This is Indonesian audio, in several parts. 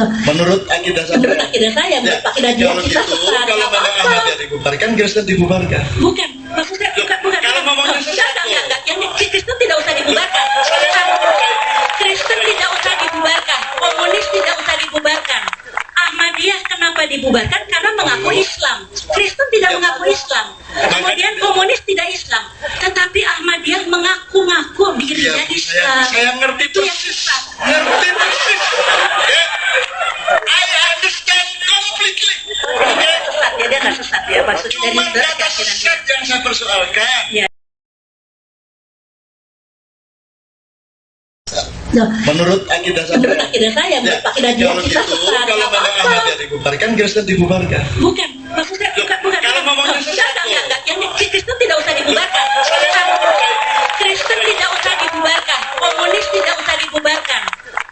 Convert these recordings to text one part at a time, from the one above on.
Menurut akidah saya, menurut akidah saya, menurut akidah dia kalau kita gitu, sesat. kalau memang Ahmadiyah dibubarkan, Kristen dibubarkan. Bukan, maksudnya bukan. Kalau ngomongnya sesat, enggak. Yang Kristen tidak usah dibubarkan. Kristen tidak usah dibubarkan. Komunis tidak usah dibubarkan. Ahmadiyah kenapa dibubarkan? Karena mengaku Islam. Kristen tidak mengaku Islam. Kemudian komunis tidak Islam. Tetapi Ahmadiyah mengaku-ngaku dirinya Islam. Saya ngerti itu yang persis. sesat. Ngerti persis. I understand completely. Sesat ya, dia nggak sesat ya. Maksudnya Cuma dari kata sesat yang saya persoalkan. Ya. Menurut akidah saya, menurut akidah saya, menurut akidah dia kalau kita gitu, sesat. kalau memang Ahmadiyah dibubarkan, Kristen dibubarkan. Bukan, maksudnya bukan. Kalau ngomongnya sesat, enggak. Yang Kristen tidak usah dibubarkan. Kristen tidak usah dibubarkan. Komunis tidak usah dibubarkan.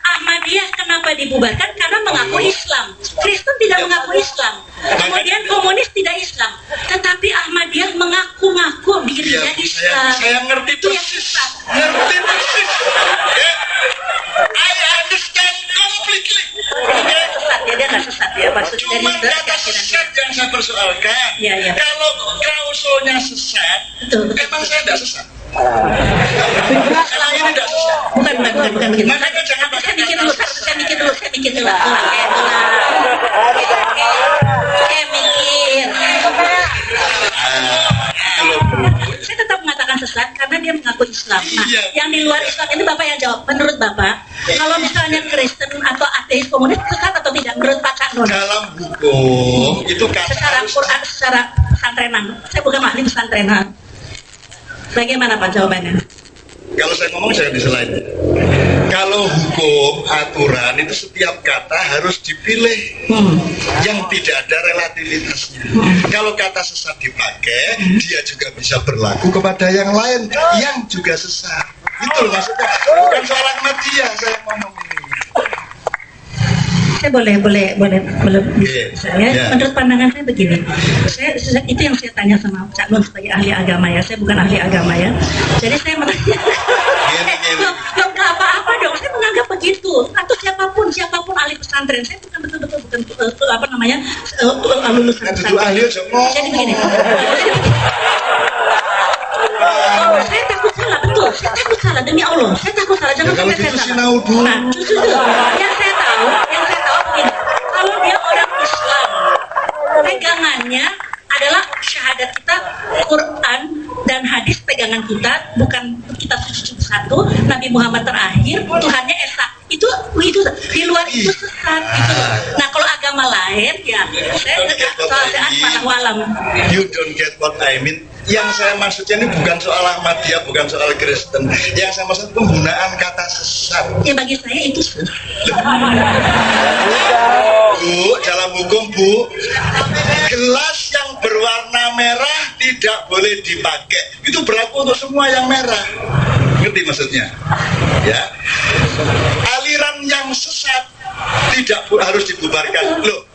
Ahmadiyah kenapa dibubarkan? Karena mengaku Islam. Kristen tidak mengaku Islam. Kemudian komunis tidak Islam. Tetapi Ahmadiyah mengaku-ngaku dirinya Islam. Saya ngerti itu yang persis. sesat. Ngerti persis. I understand completely. Sesat ya, dia nggak sesat ya. Maksudnya Cuma dari kata sesat yang saya persoalkan. Ya. Kalau klausulnya sesat, Betul. emang saya tidak sesat. Sekarang ini tidak sesat. Bukan begitu. Makanya jangan pakai Saya mikir dulu. Saya mikir dulu. Saya mikir. Saya tetap mengatakan sesat karena dia mengaku Islam. Nah, yang di luar Islam ini Bapak yang jawab. Menurut Bapak, kalau misalnya Kristen atau ateis komunis sesat atau tidak? Menurut Pak Cak Nun? Dalam hukum itu kata Secara Quran, secara pesantrenan. Saya bukan ahli pesantrenan. Bagaimana Pak jawabannya? Kalau saya ngomong jangan diselain. Kalau hukum aturan itu setiap kata harus dipilih yang tidak ada relativitasnya. Kalau kata sesat dipakai, dia juga bisa berlaku kepada yang lain yang juga sesat. Itu maksudnya, bukan soal Ahmadiyah saya ngomong ini. Saya boleh. Saya menurut pandangan saya begini. Itu yang saya tanya sama Cak Nun sebagai ahli agama ya. Saya bukan ahli agama ya. Jadi saya menanya. Loh, nggak apa-apa dong. Saya menganggap begitu. Atau siapapun ahli pesantren. Saya bukan betul-betul lulusan pesantren. Jadi begini. Saya takut salah, betul. Saya takut salah demi Allah. Saya takut salah. Jangan kalau sampai gitu saya sinau salah. dulu. Nah, justru yang saya tahu begini. Kalau dia orang Islam, pegangannya adalah syahadat kita, Quran dan hadis pegangan kita, bukan kitab suci satu, Nabi Muhammad terakhir, Tuhannya Esa. Itu di luar itu sesat gitu. Nah, kalau agama lain ya saya tegak soal walam. You don't get what I mean. Yang saya maksudnya ini bukan soal Ahmadiyah, bukan soal Kristen. Yang saya maksud penggunaan kata sesat. Ya bagi saya itu Bu, dalam hukum Bu, gelas yang berwarna merah tidak boleh dipakai. Itu berlaku untuk semua yang merah. Ngerti maksudnya? Ya. Aliran yang sesat tidak harus dibubarkan. Loh.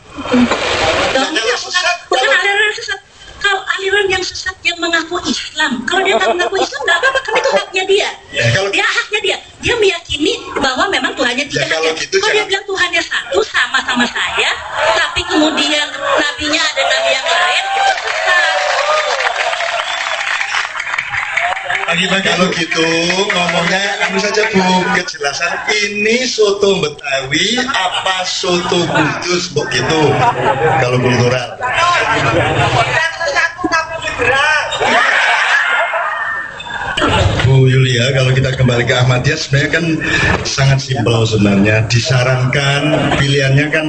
Kalau sesat, bukan aliran yang sesat. Kalau aliran yang sesat yang mengaku Islam, kalau dia nggak mengaku Islam nggak apa-apa, kan itu haknya dia. Haknya dia meyakini bahwa memang Tuhannya tidak kalau ada. gitu Kalau dia bilang Tuhannya satu sama saya, tapi kemudian nabinya ada nabi yang lain, itu sesat. Kalau gitu ngomongnya anu saja Bu, kejelasan ini soto Betawi apa soto Kudus begitu kalau kultural. Bu Yulia, kalau kita kembali ke Ahmadiyah sebenarnya kan sangat simpel sebenarnya. Disarankan pilihannya kan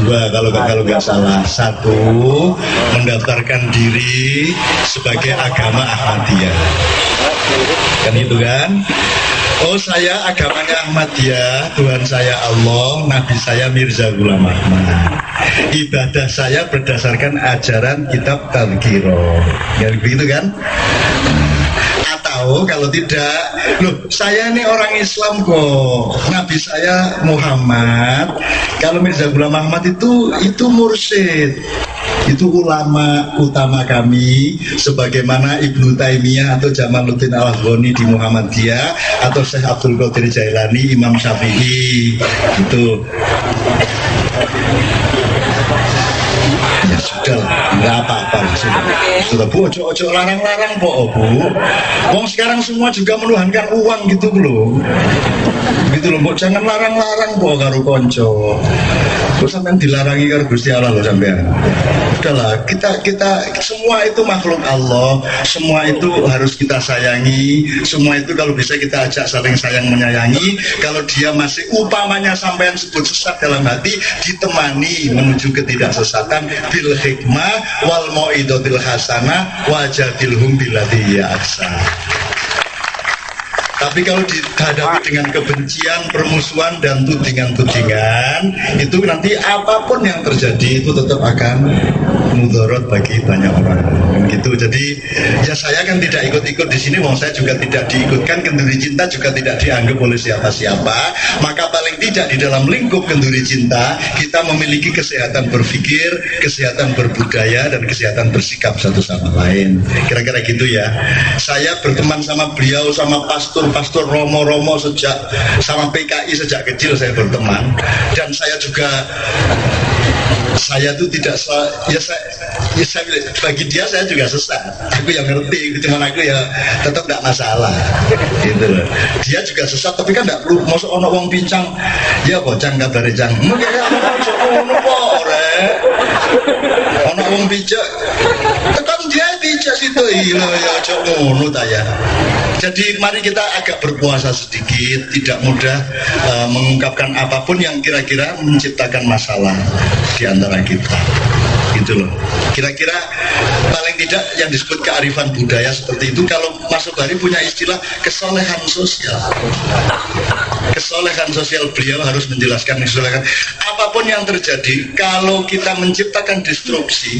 dua kalau nggak salah. Satu, mendaftarkan diri sebagai agama Ahmadiyah. Kan itu kan? Oh, saya agamanya Ahmadiyah, Tuhan saya Allah, Nabi saya Mirza Ghulam Ahmad. Ibadah saya berdasarkan ajaran kitab Tadhkirah. Ya begitu kan? Atau kalau tidak, loh saya ini orang Islam kok, Nabi saya Muhammad. Kalau Mirza Ghulam Ahmad itu mursyid. Itu ulama utama kami, sebagaimana Ibnu Taimiyah atau Jamaluddin Al-Afghani di Muhammadiyah, atau Syekh Abdul Qadir Jailani, Imam Syafi'i. Itu ya sudah lah, nggak apa-apa lah, sudah Bu, ojo larang-larang Bu. Wong sekarang semua juga menuhankan uang gitu loh, Bu, jangan larang-larang Bu karo konco. Terus sampean dilarangi karo Gusti Allah loh sampean. Udahlah, kita semua itu makhluk Allah, semua itu harus kita sayangi, semua itu kalau bisa kita ajak saling sayang menyayangi. Kalau dia masih umpamanya sampean sebut sesat dalam hati, ditemani menuju ketidaksesatan bil hikmah wal mau'idotil hasanah wajadilhum billati hiya ahsan. Tapi kalau dihadapi dengan kebencian, permusuhan, dan tudingan-tudingan, itu nanti apapun yang terjadi itu tetap akan mudarat bagi banyak orang. Gitu. Jadi ya saya kan tidak ikut-ikut di sini, saya juga tidak diikutkan. Kenduri cinta juga tidak dianggap oleh siapa-siapa. Maka paling tidak di dalam lingkup kenduri cinta kita memiliki kesehatan berpikir, kesehatan berbudaya, dan kesehatan bersikap satu sama lain. Kira-kira gitu ya. Saya berteman sama beliau, sama Pastor Romo sejak sama PKI sejak kecil saya berteman, dan saya juga tuh tidak bagi dia saya juga sesat. Aku yang ngerti, cuman aku ya tetap tidak masalah gitu loh. Dia juga sesat tapi kan tidak perlu masuk ono wong pincang ya bocang kabare jang mungkin ono ono wong bijak tekan dia bijak situ iya ya cok ngono ta ya. Jadi mari kita agak berpuasa sedikit, tidak mudah mengungkapkan apapun yang kira-kira menciptakan masalah di antara kita. Gitu loh. Kira-kira paling tidak yang disebut kearifan budaya seperti itu. Kalau Mas Sobari punya istilah kesolehan sosial. Kesolehan sosial, beliau harus menjelaskan kesolehan. Apapun yang terjadi, kalau kita menciptakan disrupsi,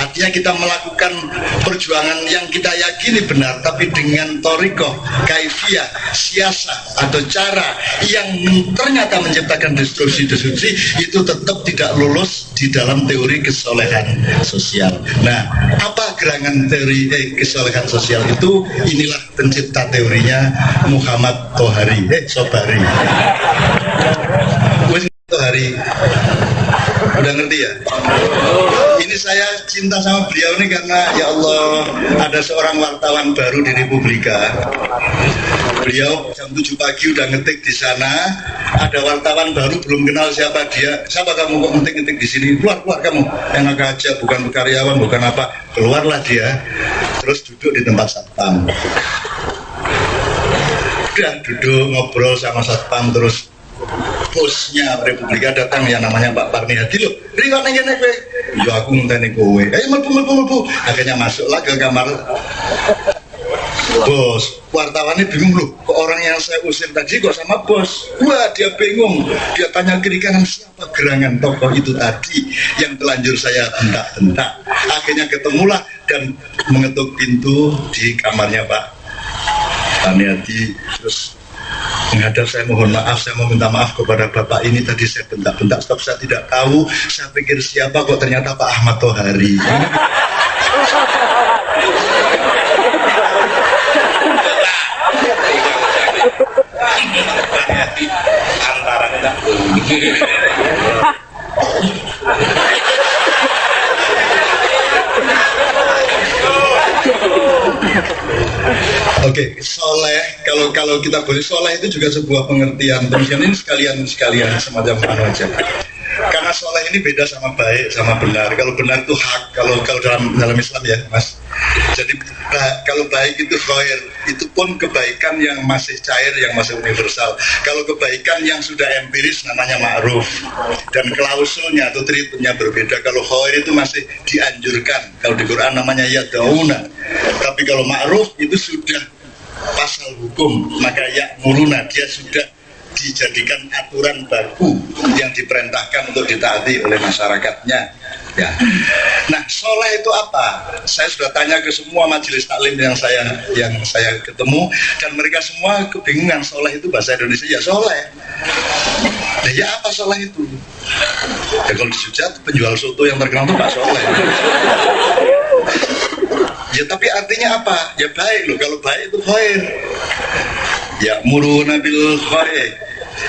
artinya kita melakukan perjuangan yang kita yakini benar, tapi dengan torikoh, kaifiyah, siasah atau cara yang ternyata menciptakan disrupsi, itu tetap tidak lulus di dalam teori kesolehan sosial. Nah, apa gerangan teori kesolehan sosial itu? Inilah pencipta teorinya Muhammad Sobari. Hari udah ngerti ya? Ini saya cinta sama beliau nih karena ya Allah ada seorang wartawan baru di Republika. Beliau jam 7 pagi udah ngetik di sana. Ada wartawan baru belum kenal siapa dia. Siapa kamu kok ngetik di sini? Keluar kamu. Enak aja, bukan karyawan, bukan apa. Keluarlah dia. Terus duduk di tempat satpam. Udah duduk ngobrol sama satpam, terus bosnya Republika datang yang namanya Pak Parni Hadi loh. Riwat nengke kowe. Ya aku ngenteni kowe. Ayo mlebu. Akhirnya masuklah ke kamar. Bos, wartawannya bingung loh, kok orang yang saya usir tadi kok sama bos. Wah, dia bingung. Dia tanya kiri kanan, siapa gerangan tokoh itu tadi yang telanjur saya bentak-bentak. Akhirnya ketemulah dan mengetuk pintu di kamarnya Pak Parniadi. Terus menghadap, saya mohon maaf, saya mau minta maaf kepada Bapak ini tadi saya bentak-bentak, sebab saya tidak tahu, saya pikir siapa, kok ternyata Pak Ahmad Thohari. Antara kita Oke, soleh, kalau kita boleh, soleh itu juga sebuah pengertian. Demikian ini sekalian semacam anu aja. Karena soleh ini beda sama baik, sama benar. Kalau benar itu hak, kalau dalam Islam ya, Mas. Jadi kalau baik itu khair, itu pun kebaikan yang masih cair, yang masih universal. Kalau kebaikan yang sudah empiris namanya ma'ruf, dan klausulnya atau treatmentnya berbeda. Kalau khair itu masih dianjurkan. Kalau di Quran namanya yad'una. Tapi kalau ma'ruf itu sudah pasal hukum, maka ya'muruna, dia sudah dijadikan aturan baku yang diperintahkan untuk ditaati oleh masyarakatnya. Ya. Nah, soleh itu apa? Saya sudah tanya ke semua majelis taklim yang saya ketemu, dan mereka semua kebingungan. Soleh itu bahasa Indonesia ya soleh. Nah, ya apa soleh itu? Ya kalau di Jogja penjual soto yang terkenal itu Pak Soleh. Ya tapi artinya apa? Ya baik loh, kalau baik itu khair. Ya muruna bil khair,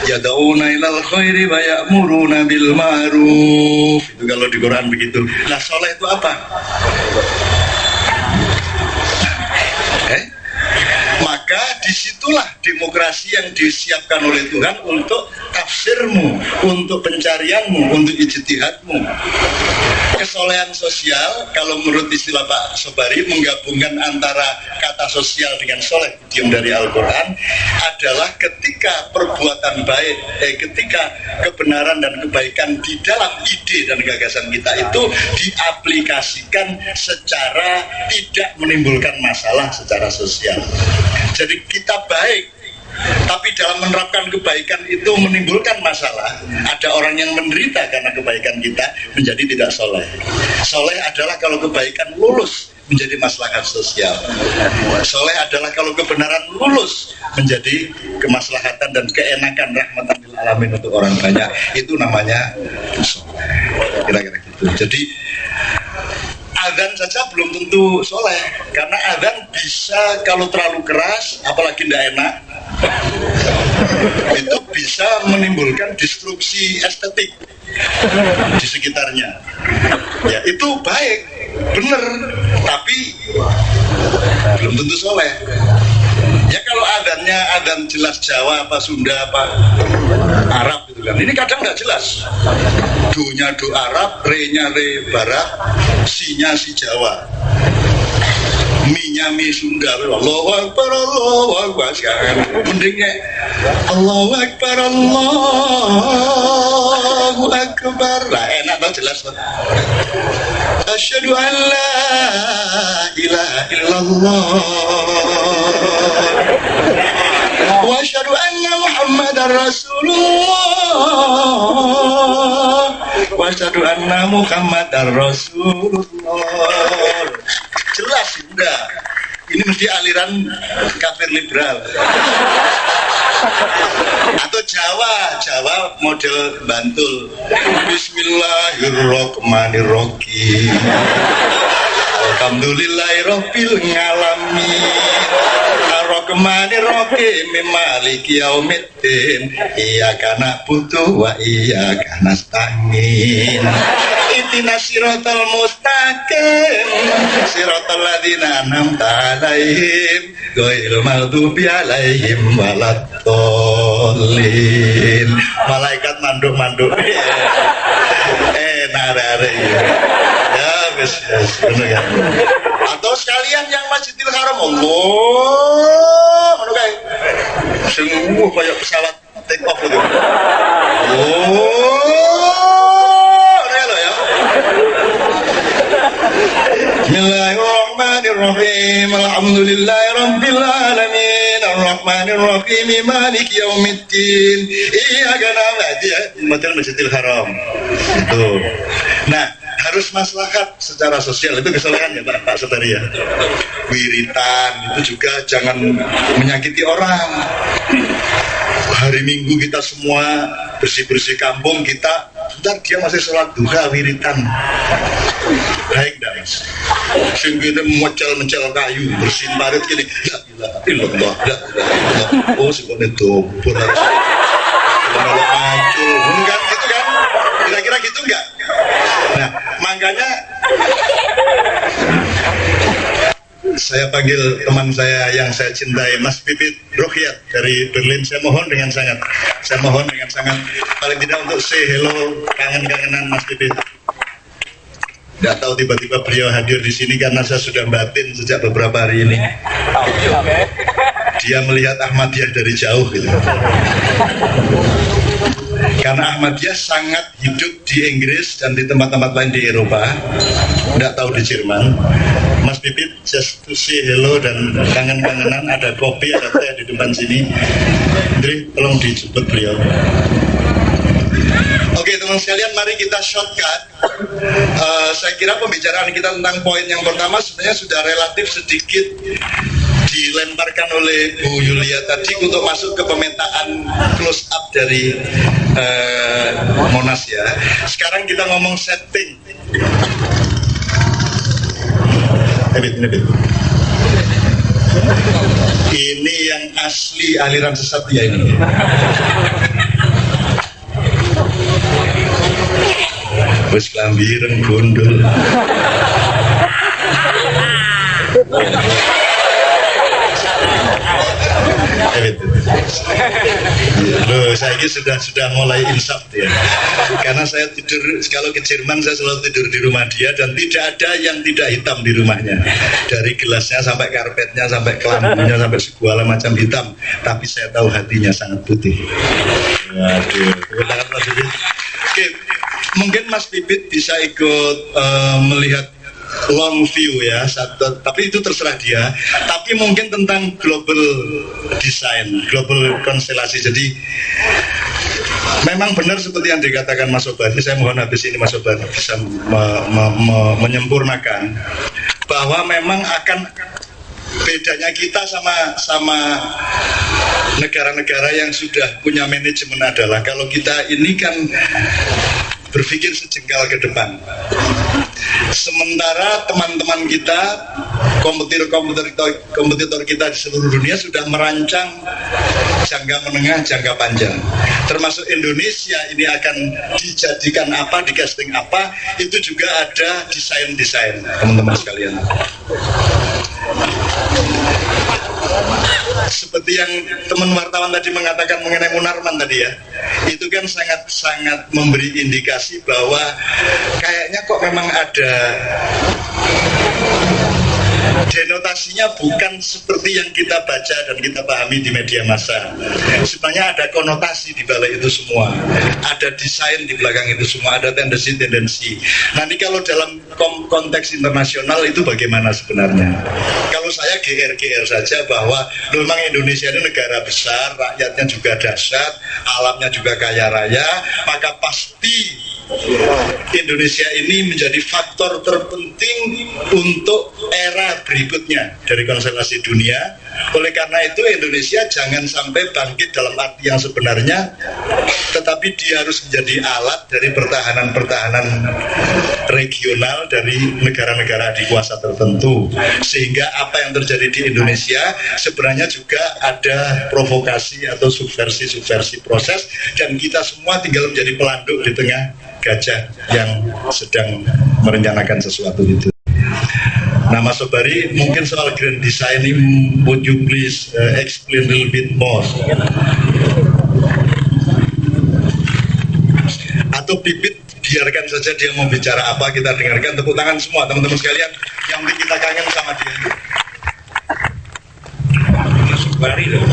ya dauna ilal khairi wa ya'muruna bil ma'ruf. Itu kalau di Quran begitu. Nah, soleh itu apa? Maka disitulah demokrasi yang disiapkan oleh Tuhan untuk tafsirmu, untuk pencarianmu, untuk ijtihadmu. Kesolehan sosial, kalau menurut istilah Pak Sobari, menggabungkan antara kata sosial dengan soleh, idiom dari Al-Quran, adalah ketika perbuatan baik, ketika kebenaran dan kebaikan di dalam ide dan gagasan kita itu diaplikasikan secara tidak menimbulkan masalah secara sosial. Jadi kita baik, tapi dalam menerapkan kebaikan itu menimbulkan masalah. Ada orang yang menderita karena kebaikan kita, menjadi tidak soleh. Soleh adalah kalau kebaikan lulus menjadi maslahat sosial. Soleh adalah kalau kebenaran lulus menjadi kemaslahatan dan keenakan rahmatan lil alamin untuk orang banyak. Itu namanya soleh. Kira-kira gitu. Jadi azan saja belum tentu soleh, karena azan bisa kalau terlalu keras, apalagi tidak enak, itu bisa menimbulkan destruksi estetik di sekitarnya. Ya itu baik, benar, tapi belum tentu soleh. Ya kalau adanya adan jelas Jawa apa Sunda apa Arab gitu kan, ini kadang nggak jelas. Do-nya do Arab, re-nya re Barat, si-nya si Jawa, mi-nya mi Sunda. Allahu Akbar, Allahu Akbar. Sekarang mendingnya Allahu Akbar, Allahu Akbar. Lah enak tau, jelas tau. Asyhadu an la ilaha illallah wa asyhadu anna Muhammadar Rasulullah wa asyhadu anna Muhammadar Rasulullah. Jelas sudah. Ini mesti aliran kafir liberal. Atau Jawa model Bantul. Bismillahirrahmanirrahim. Alhamdulillahirabbil alamin. Ar-Rahmanir-Rahim. Maliki yaumiddin. Iyyaka na'budu wa iyyaka nasta'in. Ihdinas siratal mustaqim. Siratal ladzina an'amta 'alaihim ghairil maghdubi 'alaihim waladdallin. Malaikat manduk-manduk. Narare. Ya, wis ngono kan. Atau sekalian yang Masjidil Haram, Allah, ngono kae. Sing kayak pesawat take off itu. Bismillahirrahmanirrahim. Alhamdulillahirabbil alamin. Arrahmanirrahim. Maliki yaumiddin. Iyyaka na'budu wa Masjidil Haram. Itu. Nah, harus maslahat secara sosial, itu kesalahan ya Pak Sobari ya. Wiritan itu juga jangan menyakiti orang. Hari Minggu kita semua bersih-bersih kampung kita, bentar dia masih sholat duha wiritan. Baik dah mas. Sing kita mencel kayu, bersihin parit gini. La ilaha illallah, la ilaha illallah. Oh sebenarnya dobur harus. Kalau maju, enggak gitu kan? Kira-kira gitu enggak? Nah, makanya saya panggil teman saya yang saya cintai, Mas Pipit Rohiat dari Berlin. Saya mohon dengan sangat paling tidak untuk say hello, kangen-kangenan Mas Pipit. Tidak tahu tiba-tiba beliau hadir di sini karena saya sudah batin sejak beberapa hari ini. Dia melihat Ahmadiyah dari jauh gitu. Karena Ahmadiyah sangat hidup di Inggris dan di tempat-tempat lain di Eropa, tidak tahu di Jerman. Mas Pipit just to say hello dan kangen-kangenan. Ada kopi, ada teh di depan sini. Jadi tolong dijemput beliau. Oke teman sekalian, mari kita shortcut. Saya kira pembicaraan kita tentang poin yang pertama sebenarnya sudah relatif sedikit dilemparkan oleh Bu Yulia tadi untuk masuk ke pemetaan close up dari Monas ya. Sekarang kita ngomong setting. Ini yang asli aliran sesat ya ini. Wes kelambiran gondol. Loh, saya ini sudah mulai insaf ya. Karena saya tidur, kalau ke Jerman saya selalu tidur di rumah dia dan tidak ada yang tidak hitam di rumahnya. Dari gelasnya sampai karpetnya sampai kelambunya sampai segala macam hitam. Tapi saya tahu hatinya sangat putih. Waduh, oke, mungkin Mas Pipit bisa ikut melihat long view ya, tapi itu terserah dia. Tapi mungkin tentang global design, global konstelasi. Jadi memang benar seperti yang dikatakan Mas Sobari. Saya mohon habis ini Mas Sobari bisa menyempurnakan bahwa memang akan bedanya kita sama negara-negara yang sudah punya manajemen adalah kalau kita ini kan berpikir sejengkal ke depan. Sementara teman-teman kita, kompetitor kita di seluruh dunia sudah merancang jangka menengah, jangka panjang. Termasuk Indonesia ini akan dijadikan apa, di-casting apa, itu juga ada desain-desain, teman-teman sekalian. Seperti yang teman wartawan tadi mengatakan mengenai Munarman tadi ya, itu kan sangat memberi indikasi bahwa kayaknya kok memang ada denotasinya bukan seperti yang kita baca dan kita pahami di media massa. Sebenarnya ada konotasi di balik itu semua, ada desain di belakang itu semua, ada tendensi-tendensi. Nanti kalau dalam konteks internasional itu bagaimana sebenarnya? Kalau saya GR saja bahwa memang Indonesia ini negara besar, rakyatnya juga dahsyat, alamnya juga kaya raya, maka pasti Indonesia ini menjadi faktor terpenting untuk era berikutnya dari konstelasi dunia. Oleh karena itu Indonesia jangan sampai bangkit dalam arti yang sebenarnya, tetapi dia harus menjadi alat dari pertahanan-pertahanan regional dari negara-negara adikuasa tertentu. Sehingga apa yang terjadi di Indonesia sebenarnya juga ada provokasi atau subversi proses, dan kita semua tinggal menjadi pelanduk di tengah gajah yang sedang merencanakan sesuatu itu. Nah, Mas Sobari, mungkin soal grand design ini, would you please explain a little bit more? Atau Pipit, biarkan saja dia mau bicara apa, kita dengarkan. Tepuk tangan semua teman-teman sekalian, yang penting kita kangen sama dia. Mas Sobari loh.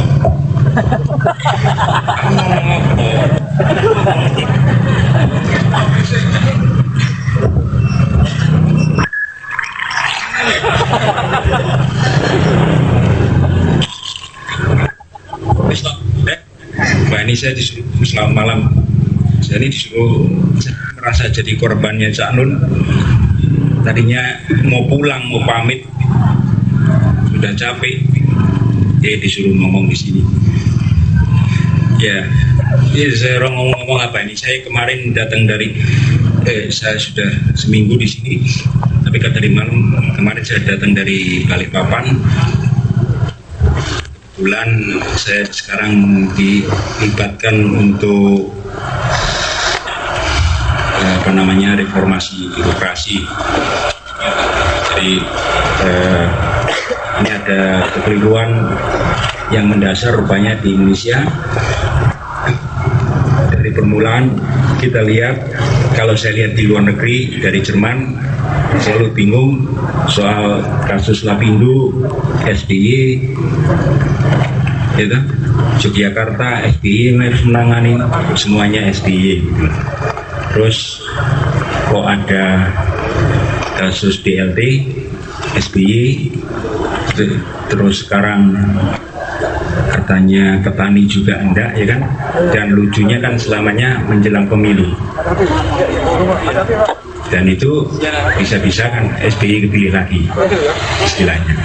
Mbak ini saya disuruh, selamat malam. Saya ini disuruh merasa jadi korbannya Cak Nun. Tadinya mau pulang, mau pamit, sudah capek, disuruh ngomong di sini. Ya, saya ngomong apa ini? Saya kemarin datang dari, saya sudah seminggu di sini, tapi tadi malam kemarin saya datang dari Balikpapan. Kebetulan saya sekarang dilibatkan untuk reformasi birokrasi. Jadi ini ada kekeliruan yang mendasar rupanya di Indonesia. Dari permulaan kita lihat, kalau saya lihat di luar negeri, dari Jerman, selalu bingung soal kasus Lapindo, SBY, gitu. Yogyakarta, SBY yang harus menangani, semuanya SBY. Terus kok ada kasus BLT, SBY, terus sekarang katanya petani juga enggak, ya kan? Dan lucunya kan selamanya menjelang pemilu. Dan itu bisa-bisa kan SBY kepilih lagi istilahnya.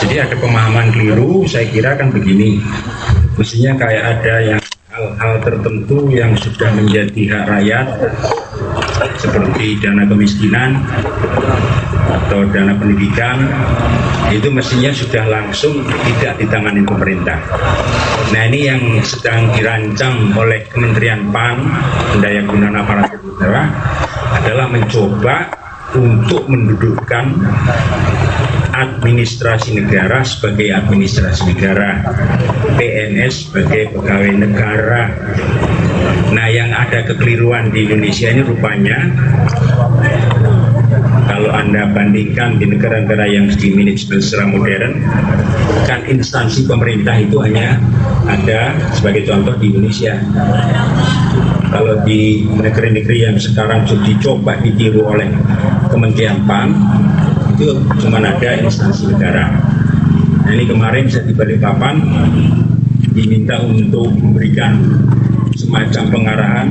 Jadi ada pemahaman keliru, saya kira kan begini, mestinya kayak ada yang hal-hal tertentu yang sudah menjadi hak rakyat seperti dana kemiskinan atau dana pendidikan, itu mestinya sudah langsung tidak ditangani pemerintah. Nah, ini yang sedang dirancang oleh Kementerian PAN, Pendayagunaan Aparatur Negara, adalah mencoba untuk mendudukkan administrasi negara sebagai administrasi negara, PNS sebagai pegawai negara. Nah, yang ada kekeliruan di Indonesia ini rupanya, kalau Anda bandingkan di negara-negara yang di manajemen secara modern, kan instansi pemerintah itu hanya ada sebagai contoh di Indonesia. Kalau di negeri-negeri yang sekarang dicoba ditiru oleh Kementerian PAN, itu cuma ada instansi negara. Nah, ini kemarin saya di Balikpapan diminta untuk memberikan semacam pengarahan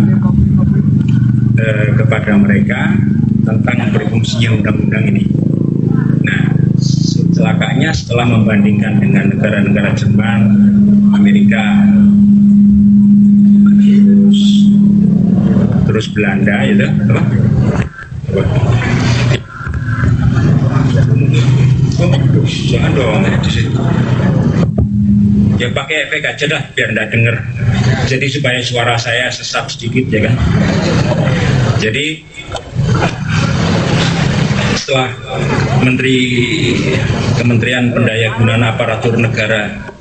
kepada mereka tentang berfungsinya undang-undang ini. Nah, celakanya setelah membandingkan dengan negara-negara Jerman, Amerika, terus Belanda, gitu, jangan dong, ya pakai efek aja dah biar nggak denger. Jadi supaya suara saya sesak sedikit, ya kan. Jadi setelah Kementerian Pendayagunaan Aparatur Negara,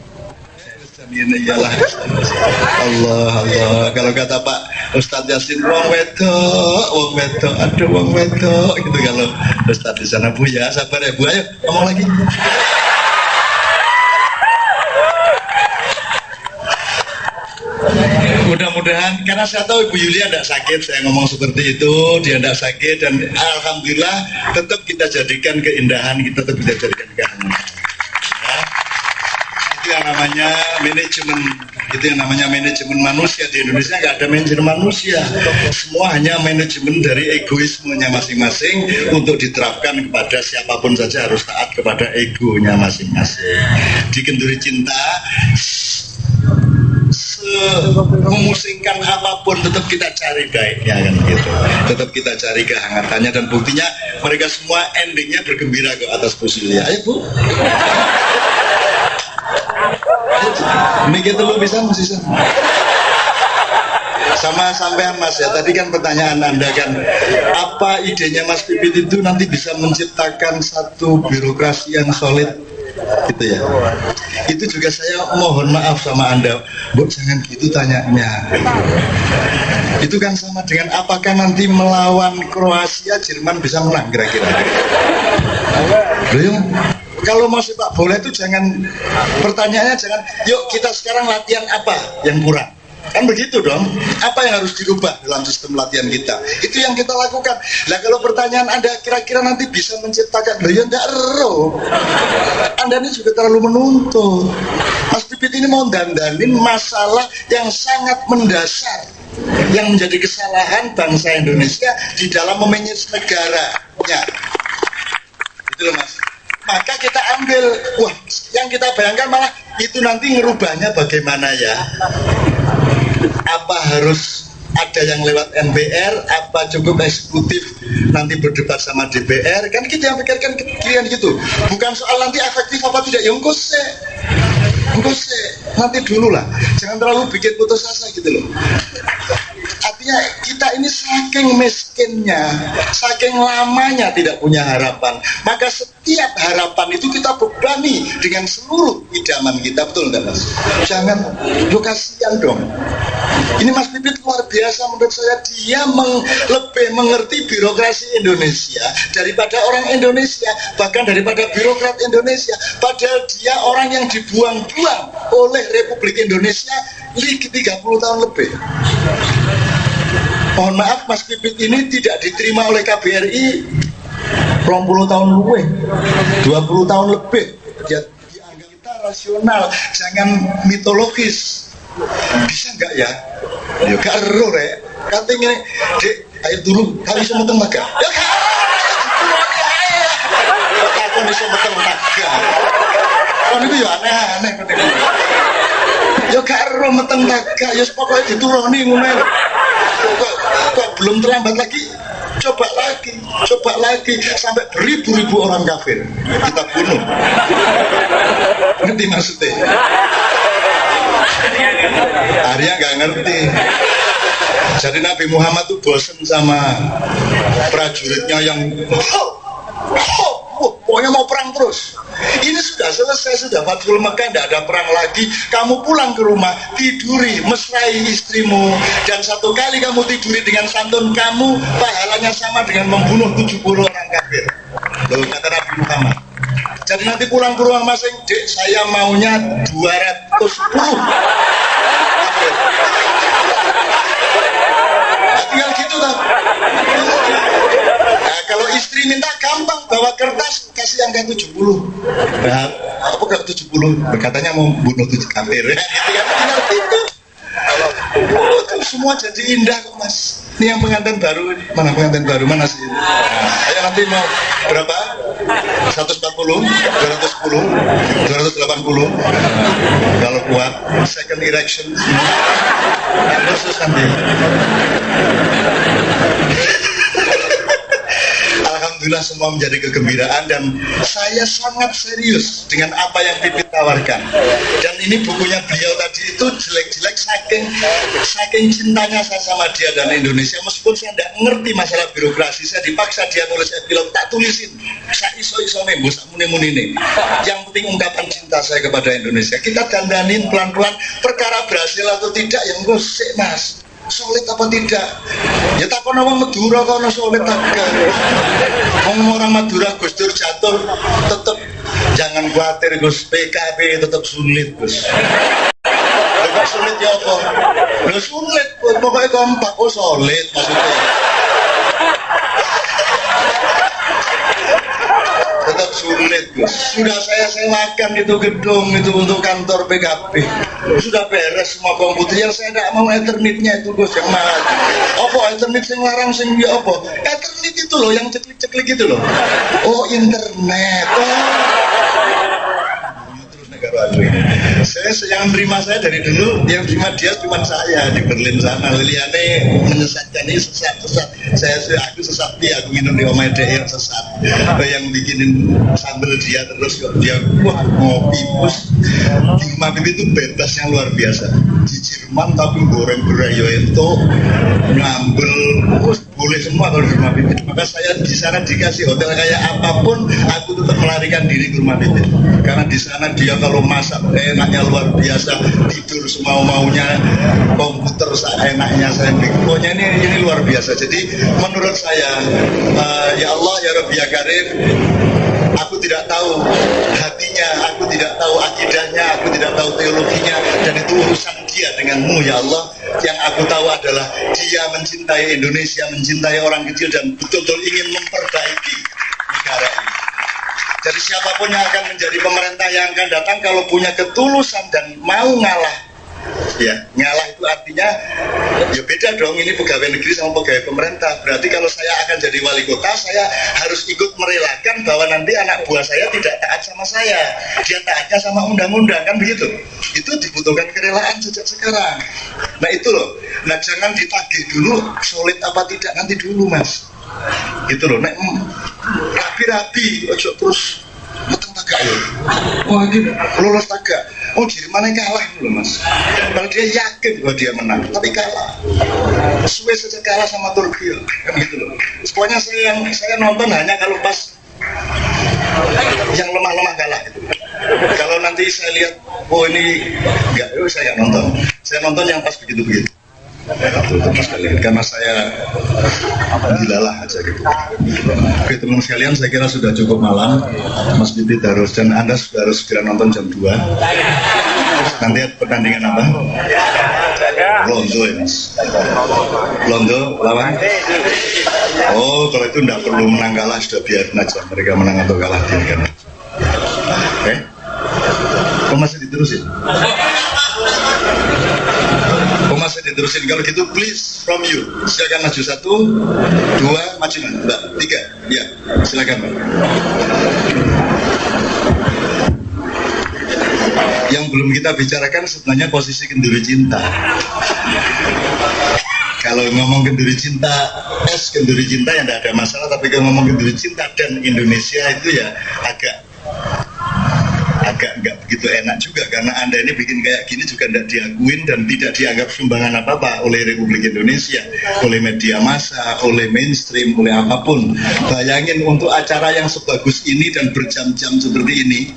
Allah, kalau kata Pak Ustadz Yasin, wong wedok, aduh wong wedok, gitu. Kalau Ustadz di sana, Bu, ya sabar ya Bu, ayo ngomong lagi. Mudah-mudahan, karena saya tahu Ibu Yulia tidak sakit, saya ngomong seperti itu, dia tidak sakit, dan alhamdulillah tetap kita jadikan keindahan, kita tetap kita jadikan kehangatan. Ya. Itu yang namanya manajemen, itu yang namanya manajemen manusia. Di Indonesia nggak ada manajemen manusia, semua hanya manajemen dari egoismenya masing-masing untuk diterapkan kepada siapapun saja harus taat kepada egonya masing-masing. Di Kenduri Cinta, memusingkan apapun tetap kita cari baiknya, kan gitu. Tetap kita cari kehangatannya, dan buktinya mereka semua endingnya bergembira ke atas Bu Yulia. Ayo Bu. Mikir dulu bisa masih sama sampean Mas ya. Tadi kan pertanyaan Anda kan, apa idenya Mas Pipit itu nanti bisa menciptakan satu birokrasi yang solid, gitu ya. Itu juga saya mohon maaf sama Anda, Bu, jangan gitu tanyanya. Itu kan sama dengan apakah nanti melawan Kroasia Jerman bisa menang kira-kira. Kalau mau sepak bola itu jangan, pertanyaannya jangan, yuk kita sekarang latihan apa yang kurang. Kan begitu dong, apa yang harus dirubah dalam sistem latihan kita, itu yang kita lakukan. Nah, kalau pertanyaan Anda kira-kira nanti bisa menciptakan, ya enggak ero, Anda ini juga terlalu menuntut. Mas Pipit ini mau dandanin masalah yang sangat mendasar, yang menjadi kesalahan bangsa Indonesia di dalam memanage negaranya. Itu loh Mas. Maka kita ambil, wah, yang kita bayangkan malah itu nanti ngerubahnya bagaimana ya? Apa harus ada yang lewat MPR, apa cukup eksekutif nanti berdebat sama DPR? Kan kita yang pikirkan kalian gitu. Bukan soal nanti efektif apa tidak, ya engkau nanti dulu lah. Jangan terlalu bikin putus asa gitu loh. Artinya kita ini saking miskinnya, saking lamanya tidak punya harapan, maka setiap harapan itu kita bebani dengan seluruh idaman kita, betul nggak Mas? Jangan, lu kasihan dong. Ini Mas Pipit luar biasa menurut saya, dia lebih mengerti birokrasi Indonesia daripada orang Indonesia, bahkan daripada birokrat Indonesia. Padahal dia orang yang dibuang-buang oleh Republik Indonesia 30 tahun lebih. Mohon maaf, Mas Pipit ini tidak diterima oleh KBRI 20 tahun lebih, 20 tahun lebih. Dia dianggap kita rasional, jangan mitologis. Bisa nggak ya? Ya gak ero rek. Katanya, dek, ayo turun, kami semua temaga. Ya Kulon itu ya aneh-aneh. Ya gak ero meteng tagak, ya pokoknya dituruni ngono. Kok belum terlambat lagi? Coba lagi sampai beribu-ribu orang kafir kita bunuh. Ngerti maksudnya? Arya nggak ngerti. Jadi Nabi Muhammad tuh bosen sama prajuritnya yang pokoknya mau perang terus. Ini sudah selesai, sudah Fathul Mekah, tidak ada perang lagi. Kamu pulang ke rumah, tiduri, mesrai istrimu, dan satu kali kamu tiduri dengan santun kamu, pahalanya sama dengan membunuh 70 orang kafir. Lalu kata Nabi Muhammad. Jadi nanti pulang ke rumah masing, dek, saya maunya 210 kafir. Nah, tinggal gitu kan. Nah, kalau istri minta gampang, bawa kertas kasih angka 70. Nah, apa ke 70? Katanya mau bunuh 7 kafir. Ya, gitu kan, tinggal gitu. Semua jadi indah kok mas. Ini yang pengantin baru, mana pengantin baru mana sih? Nah, ayo nanti mau berapa? 140, 210, 280. Kalau kuat, second erection. Terus nanti. Alhamdulillah semua menjadi kegembiraan dan saya sangat serius dengan apa yang Pipit tawarkan. Dan ini bukunya beliau tadi itu jelek-jelek saking cintanya saya sama dia dan Indonesia. Meskipun saya tidak ngerti masalah birokrasi, saya dipaksa dia nulis epilog, tak tulisin. Saya iso nembus muni-muni ini. Yang penting ungkapan cinta saya kepada Indonesia. Kita dandanin pelan-pelan perkara berhasil atau tidak yang gosek mas. Solid apa tidak? Ya takon orang Madura kono solid agak. Orang Madura Gus Dur jatuh tetap jangan khawatir Gus, PKB tetap sulit Gus. Lepas sulit ya apa? Lu sulit pokoknya kompak, oh solid maksudnya. Tetap sulit Gus. Sudah saya sewakan itu gedung itu untuk kantor PKB. Sudah beres semua komputer. Yang saya tidak mau Ethernetnya itu Gus, yang mana? Apa Ethernet yang larang sing ya apa? Ethernet itu loh yang ceklik-ceklik itu loh. Oh internet. Terus negara aduh. Saya yang terima saya dari dulu, yang terima dia cuma saya di Berlin sana. Liliane menyesatkan ini sesat. Aku sesat dia, aku minum di Omai yang sesat. Yang bikinin sambal dia terus kok dia wah ngopi bus. Di rumah Bibi itu bebas yang luar biasa. Di Jerman tapi goreng berayo itu ngambil boleh semua kalau di rumah Bibi. Maka saya di sana dikasih hotel kayak apapun, aku tetap melarikan diri ke rumah Bibi. Karena di sana dia kalau masak enaknya luar biasa, tidur semau-maunya, komputer seenaknya saya bikin. Pokoknya ini luar biasa. Jadi menurut saya, ya Allah ya Rabbi ya Karim, aku tidak tahu hatinya, aku tidak tahu akidahnya, aku tidak tahu teologinya, dan itu urusan dia denganmu ya Allah. Yang aku tahu adalah dia mencintai Indonesia, mencintai orang kecil dan betul-betul ingin memperbaiki negara ini. Jadi siapapun yang akan menjadi pemerintah yang akan datang, kalau punya ketulusan dan mau ngalah, ya ngalah itu artinya ya beda dong, ini pegawai negeri sama pegawai pemerintah. Berarti kalau saya akan jadi wali kota, saya harus ikut merelakan bahwa nanti anak buah saya tidak taat sama saya, dia taatnya sama undang-undang, kan begitu. Itu dibutuhkan kerelaan sejak sekarang. Nah itu loh, nah jangan ditagih dulu solid apa tidak, nanti dulu mas. Gitu loh, nek rapi-rapi ojo terus meteng tagak ya. Wah ini lolos tagak. Oh Jerman kalah loh mas. Kalau dia yakin bahwa dia menang, tapi kalah. Suwe saja kalah sama Turki kan gitu loh. Pokoknya saya nonton hanya kalau pas yang lemah-lemah kalah gitu. Kalau nanti saya lihat, oh ini enggak, saya nggak nonton. Saya nonton yang pas begitu-begitu. Teman sekalian, karena saya dilalah aja gitu. Oke teman sekalian, saya kira sudah cukup malam. Mas Pipit harus, dan Anda sudah harus segera nonton jam 2. Nanti pertandingan apa? Londo ya mas. Londo lawan. Oh kalau itu tidak perlu menang kalah, sudah biarin aja mereka menang atau kalah biarkan. Oke? Kok masih diterusin? Masih diterusin. Kalau gitu please from you, silakan maju 1, 2, maju Mbak 3, ya silakan Mbak. Yang belum kita bicarakan sebenarnya posisi kenduri cinta. Kalau ngomong kenduri cinta, kenduri cinta ya tidak ada masalah. Tapi kalau ngomong kenduri cinta dan Indonesia itu ya agak nggak begitu enak juga, karena Anda ini bikin kayak gini juga tidak diakuin dan tidak dianggap sumbangan apa-apa oleh Republik Indonesia, oleh media massa, oleh mainstream, oleh apapun. Bayangin untuk acara yang sebagus ini dan berjam-jam seperti ini,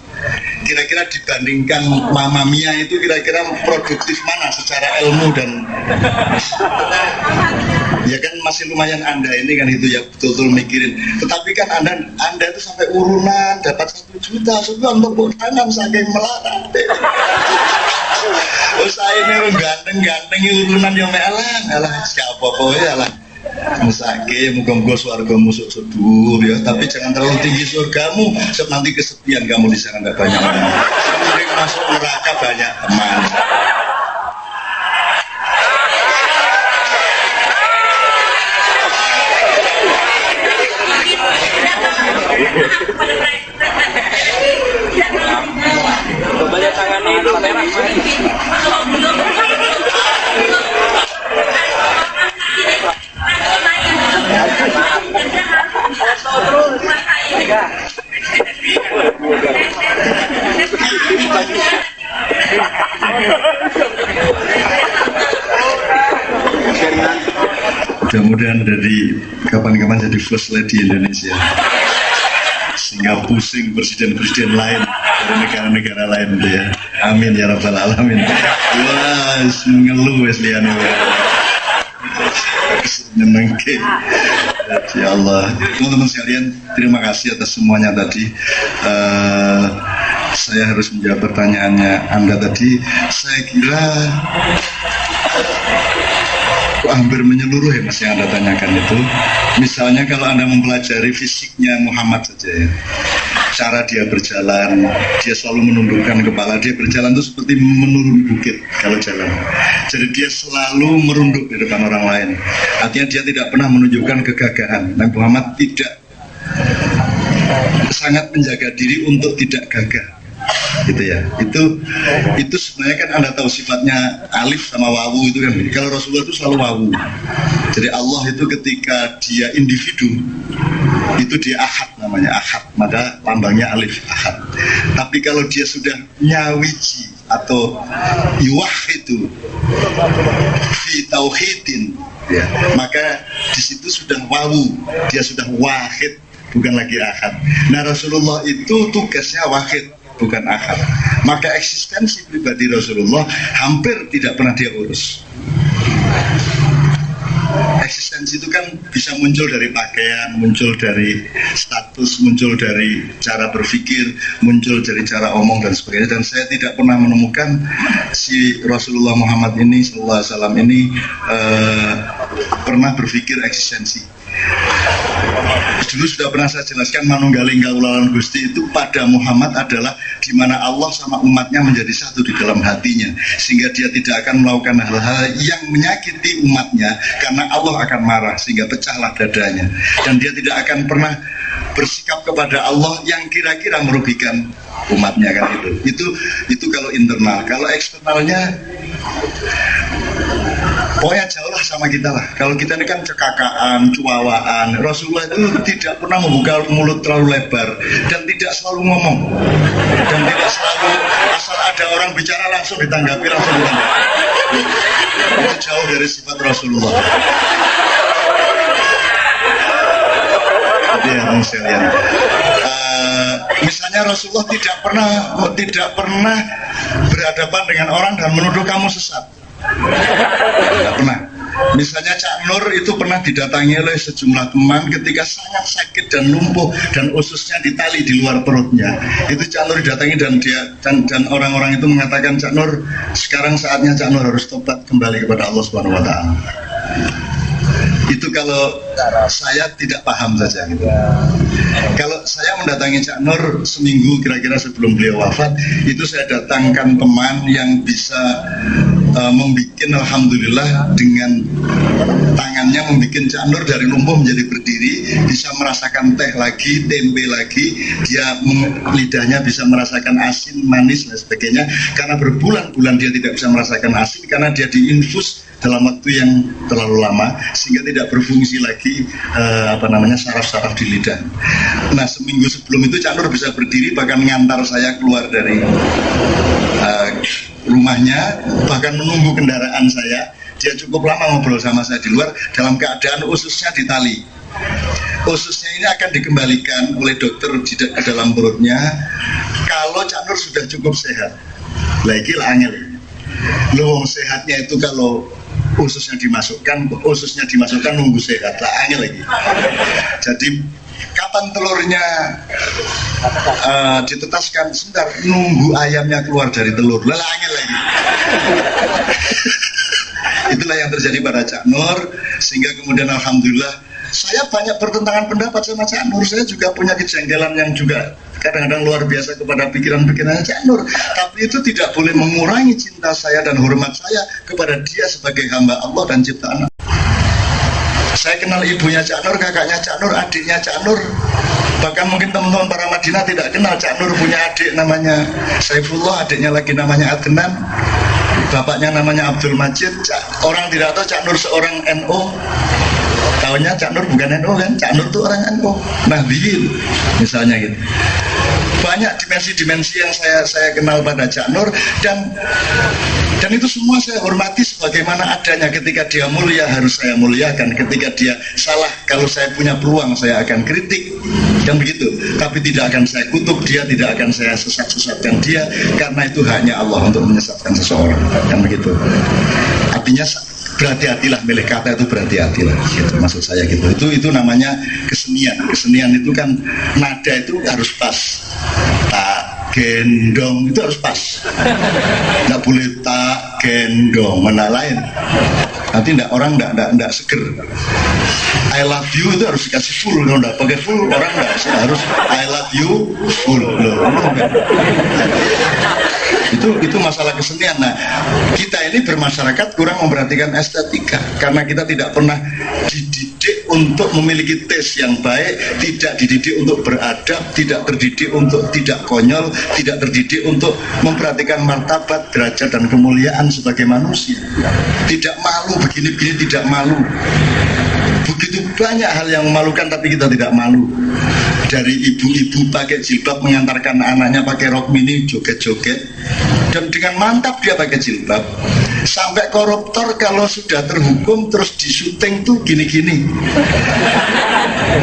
kira-kira dibandingkan Mamma Mia itu kira-kira produktif mana secara ilmu dan ya kan masih lumayan Anda ini kan itu ya betul-betul mikirin. Tetapi kan Anda itu sampai urunan dapat 1 juta sebulan tepuk tangan saking melarat. Usaha ini ganteng-ganteng urunan yang alah siapa ya lah. Musake muga-muga swargamu sedur ya, tapi jangan terlalu tinggi surgamu, sebab nanti kesepian kamu di sana enggak banyak orang. Mending masuk neraka banyak teman. Banyak tangannya itu merah. Mudah-mudahan dari kapan-kapan jadi first lady Indonesia, sehingga pusing presiden-presiden lain dari negara-negara lain itu ya. Amin ya rabbal alamin. Wah, ngeluh wes liane. Senengke. Ya Allah, teman-teman sekalian, terima kasih atas semuanya tadi. Saya harus menjawab pertanyaannya Anda tadi. Saya kira hampir menyeluruh ya Mas yang Anda tanyakan itu. Misalnya kalau Anda mempelajari fisiknya Muhammad saja ya, cara dia berjalan, dia selalu menundukkan kepala, dia berjalan itu seperti menurun bukit kalau jalan. Jadi dia selalu merunduk di depan orang lain. Artinya dia tidak pernah menunjukkan kegagahan. Nabi Muhammad tidak, sangat menjaga diri untuk tidak gagah. Gitu ya. Itu sebenarnya kan Anda tahu sifatnya alif sama wawu itu kan. Kalau Rasulullah itu selalu wawu. Jadi Allah itu ketika dia individu itu dia ahad namanya, ahad, maka lambangnya alif, ahad. Tapi kalau dia sudah nyawiji atau yuwahidu fi tauhidin ya, maka di situ sudah wawu, dia sudah wahid, bukan lagi ahad. Nah Rasulullah itu tugasnya wahid, bukan ahad. Maka eksistensi pribadi Rasulullah hampir tidak pernah dia urus. Eksistensi itu kan bisa muncul dari pakaian, muncul dari status, muncul dari cara berpikir, muncul dari cara omong dan sebagainya. Dan saya tidak pernah menemukan si Rasulullah Muhammad ini, sallallahu alaihi wasallam ini pernah berpikir eksistensi. Dulu sudah pernah saya jelaskan manunggaling kaulalan Gusti itu pada Muhammad adalah di mana Allah sama umatnya menjadi satu di dalam hatinya, sehingga dia tidak akan melakukan hal-hal yang menyakiti umatnya karena Allah akan marah sehingga pecahlah dadanya, dan dia tidak akan pernah bersikap kepada Allah yang kira-kira merugikan umatnya kan itu kalau internal. Kalau eksternalnya pokoknya jauh lah sama kita lah. Kalau kita ini kan cekakaan, cuawaan. Rasulullah itu tidak pernah membuka mulut terlalu lebar dan tidak selalu ngomong, dan tidak selalu asal ada orang bicara langsung ditanggapi. Itu jauh dari sifat Rasulullah. Jadi ya sekalian, misalnya Rasulullah tidak pernah berhadapan dengan orang dan menuduh kamu sesat. Tidak pernah. Misalnya Cak Nur itu pernah didatangi oleh sejumlah teman ketika sangat sakit dan lumpuh dan ususnya ditali di luar perutnya. Itu Cak Nur didatangi dan orang-orang itu mengatakan, Cak Nur, sekarang saatnya Cak Nur harus tobat kembali kepada Allah Subhanahu wa taala. Itu kalau saya tidak paham saja gitu. Kalau saya mendatangi Cak Nur seminggu kira-kira sebelum beliau wafat, itu saya datangkan teman yang bisa membuat, alhamdulillah, dengan tangannya membuat Cak Nur dari lumpuh menjadi berdiri, bisa merasakan teh lagi, tempe lagi, dia lidahnya bisa merasakan asin, manis dan sebagainya. Karena berbulan-bulan dia tidak bisa merasakan asin karena dia diinfus dalam waktu yang terlalu lama sehingga tidak berfungsi lagi saraf-saraf di lidah. Nah, seminggu sebelum itu Cak Nur bisa berdiri, bahkan ngantar saya keluar dari rumahnya, bahkan menunggu kendaraan saya. Dia cukup lama ngobrol sama saya di luar dalam keadaan ususnya ditali. Ususnya ini akan dikembalikan oleh dokter ke dalam perutnya kalau Cak Nur sudah cukup sehat. Lagi lah angel. Loh, sehatnya itu kalau ususnya dimasukkan nunggu sehat lah angel lagi. Jadi kapan telurnya ditetaskan, sebentar nunggu ayamnya keluar dari telur lah angel lagi. Itulah yang terjadi pada Cak Nur, sehingga kemudian alhamdulillah saya banyak bertentangan pendapat sama Cak Nur. Saya juga punya kejanggalan yang juga kadang-kadang luar biasa kepada pikiran-pikirannya Cak Nur, tapi itu tidak boleh mengurangi cinta saya dan hormat saya kepada dia sebagai hamba Allah dan ciptaan. Saya kenal ibunya Cak Nur, kakaknya Cak Nur, adiknya Cak Nur. Bahkan mungkin teman-teman para Madinah tidak kenal Cak Nur punya adik namanya Saifullah, adiknya lagi namanya Adnan, bapaknya namanya Abdul Majid. Orang tidak tahu Cak Nur seorang NU. Tahunya Cak Nur bukan NU kan? Cak Nur itu orang NU, Nahdliyin misalnya gitu. Banyak dimensi-dimensi yang saya kenal pada Cak Nur, dan itu semua saya hormati sebagaimana adanya. Ketika dia mulia harus saya muliakan, ketika dia salah, kalau saya punya peluang saya akan kritik, kan begitu. Tapi tidak akan saya kutuk dia, tidak akan saya sesat-sesatkan dia, karena itu haknya Allah untuk menyesatkan seseorang, kan begitu. Artinya berhati-hatilah, milih kata itu berhati-hatilah gitu, maksud saya gitu. Itu namanya kesenian itu kan nada itu harus pas, tak gendong itu harus pas, nggak boleh tak gendong mana lain, nanti orang nggak seger. I love you itu harus dikasih full, kalau nggak pakai full orang nggak harus I love you full loh. Itu masalah kesenian. Nah, kita ini bermasyarakat kurang memperhatikan estetika karena kita tidak pernah dididik untuk memiliki tes yang baik, tidak dididik untuk beradab, tidak terdidik untuk tidak konyol, tidak terdidik untuk memperhatikan martabat, derajat dan kemuliaan sebagai manusia. Tidak malu begini-begini, tidak malu. Begitu banyak hal yang memalukan tapi kita tidak malu. Dari ibu-ibu pakai jilbab mengantarkan anaknya pakai rok mini joget-joget, dan dengan mantap dia pakai jilbab. Sampai koruptor kalau sudah terhukum terus disyuting tuh gini-gini,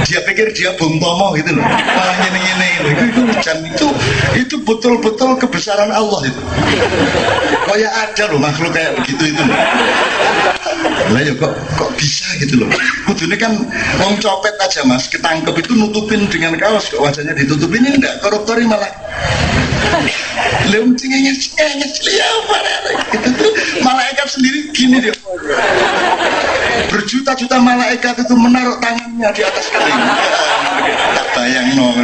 dia pikir dia Bung Tomo gitu loh, malah gini-gini itu betul-betul kebesaran Allah itu. Kayak ada loh makhluk kayak begitu itu loh. Lah ya kok bisa gitu loh. Kudune kan wong copet aja Mas, ketangkep itu nutupin dengan kaos, kok wajahnya ditutupin. Ini enggak, koruptor ini malah itu tuh malaikat sendiri gini dia. Berjuta-juta malaikat itu menaruh tangannya di atas keling. Tak bayang no,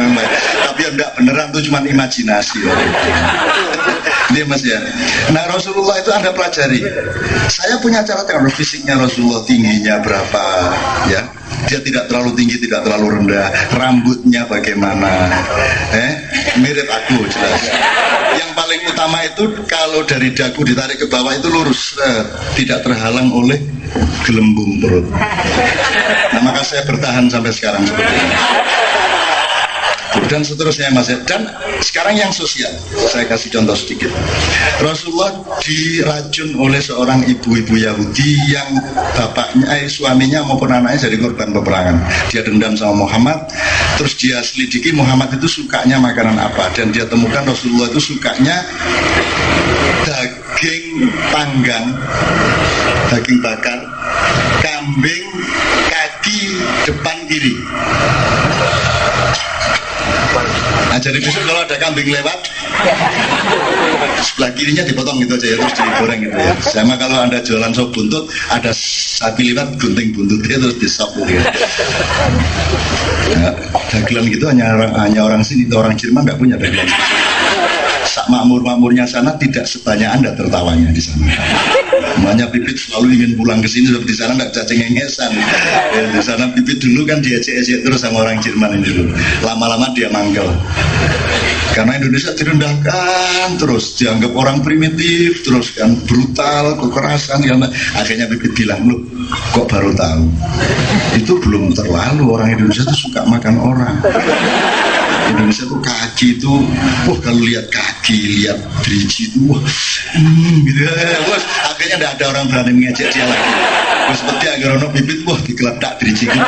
tapi enggak beneran tuh cuma imajinasi. Ini Mas ya. Nah, Rasulullah itu Anda pelajari. Saya punya catatan fisiknya Rasulullah, tingginya berapa ya. Dia tidak terlalu tinggi, tidak terlalu rendah. Rambutnya bagaimana? Mirip aku jelas. Yang paling utama itu kalau dari dagu ditarik ke bawah itu lurus, tidak terhalang oleh gelembung perut. Nah, maka saya bertahan sampai sekarang seperti ini. Dan seterusnya Mas. Dan sekarang yang sosial, saya kasih contoh sedikit. Rasulullah diracun oleh seorang ibu-ibu Yahudi yang suaminya maupun anaknya jadi korban peperangan. Dia dendam sama Muhammad, terus dia selidiki Muhammad itu sukanya makanan apa, dan dia temukan Rasulullah itu sukanya daging panggang, daging bakar, kambing kaki depan kiri. Nah, jadi besok kalau ada kambing lewat sebelah kirinya dipotong gitu aja ya, terus digoreng gitu ya. Sama kalau Anda jualan sop buntut, ada sapi lewat, gunting buntutnya terus disop gitu ya. Nah, dagelan gitu hanya orang sini, orang Jerman nggak punya dagelan. Sak makmur-makmurnya sana tidak sebanyak Anda tertawanya di sana. Makanya Pipit selalu ingin pulang ke sini, sebab di sana nggak cacing-engesan. Ya, di sana Pipit dulu kan diajak-ajak terus sama orang Jerman ini dulu. Lama-lama dia manggil. Karena Indonesia direndahkan terus, dianggap orang primitif terus kan, brutal, kekerasan ya. Akhirnya Pipit bilang, "Loh, kok baru tahu? Itu belum terlalu, orang Indonesia tuh suka makan orang." Indonesia tuh kaki itu, wah kalau lihat kaki, lihat driji itu, wah, gitu ya. Akhirnya tidak ada orang berani mengejek dia lagi. Terus seperti Agerono Pipit, wah dikeledak driji itu.